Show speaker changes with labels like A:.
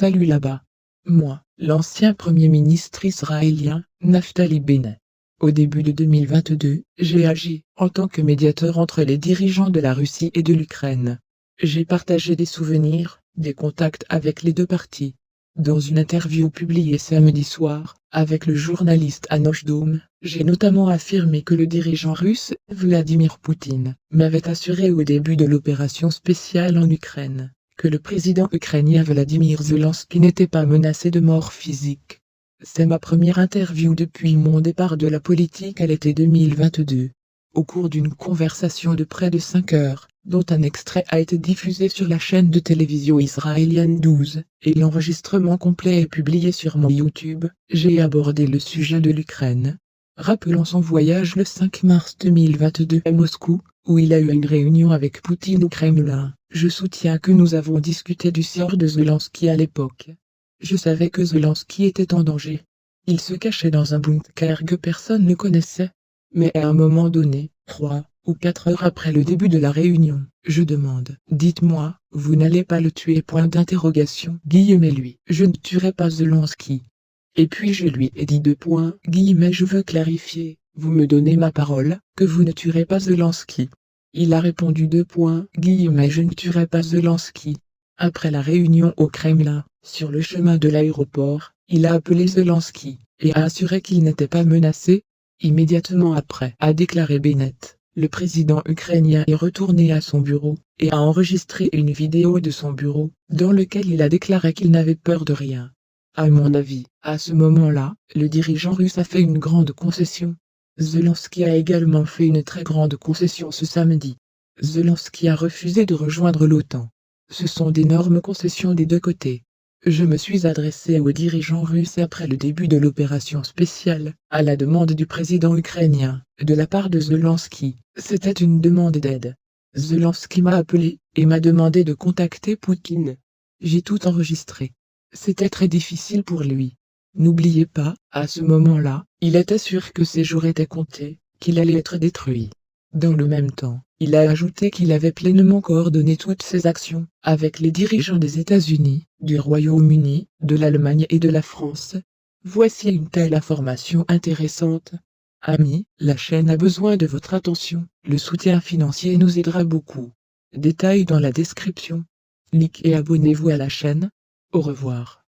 A: Salut là-bas. Moi, l'ancien Premier ministre israélien, Naftali Bennett. Au début de 2022, j'ai agi en tant que médiateur entre les dirigeants de la Russie et de l'Ukraine. J'ai partagé des souvenirs, des contacts avec les deux parties. Dans une interview publiée samedi soir, avec le journaliste Anosh Dom, j'ai notamment affirmé que le dirigeant russe, Vladimir Poutine, m'avait assuré au début de l'opération spéciale en Ukraine que le président ukrainien Vladimir Zelensky n'était pas menacé de mort physique. C'est ma première interview depuis mon départ de la politique à l'été 2022. Au cours d'une conversation de près de 5 heures, dont un extrait a été diffusé sur la chaîne de télévision israélienne 12, et l'enregistrement complet est publié sur mon YouTube, j'ai abordé le sujet de l'Ukraine. Rappelant son voyage le 5 mars 2022 à Moscou, où il a eu une réunion avec Poutine au Kremlin, je soutiens que nous avons discuté du sort de Zelensky à l'époque. Je savais que Zelensky était en danger. Il se cachait dans un bunker que personne ne connaissait. Mais à un moment donné, 3 ou 4 heures après le début de la réunion, je demande, dites-moi, vous n'allez pas le tuer ? Lui, je ne tuerai pas Zelensky. Et puis je lui ai dit je veux clarifier, vous me donnez ma parole, que vous ne tuerez pas Zelensky. Il a répondu je ne tuerai pas Zelensky. Après la réunion au Kremlin, sur le chemin de l'aéroport, il a appelé Zelensky, et a assuré qu'il n'était pas menacé. Immédiatement après, a déclaré Bennett, le président ukrainien est retourné à son bureau, et a enregistré une vidéo de son bureau, dans lequel il a déclaré qu'il n'avait peur de rien. À mon avis, à ce moment-là, le dirigeant russe a fait une grande concession. Zelensky a également fait une très grande concession ce samedi. Zelensky a refusé de rejoindre l'OTAN. Ce sont d'énormes concessions des deux côtés. Je me suis adressé aux dirigeants russes après le début de l'opération spéciale, à la demande du président ukrainien, de la part de Zelensky. C'était une demande d'aide. Zelensky m'a appelé, et m'a demandé de contacter Poutine. J'ai tout enregistré. C'était très difficile pour lui. N'oubliez pas, à ce moment-là, il était sûr que ses jours étaient comptés, qu'il allait être détruit. Dans le même temps, il a ajouté qu'il avait pleinement coordonné toutes ses actions avec les dirigeants des États-Unis, du Royaume-Uni, de l'Allemagne et de la France. Voici une telle information intéressante. Amis, la chaîne a besoin de votre attention. Le soutien financier nous aidera beaucoup. Détails dans la description. Likez et abonnez-vous à la chaîne. Au revoir.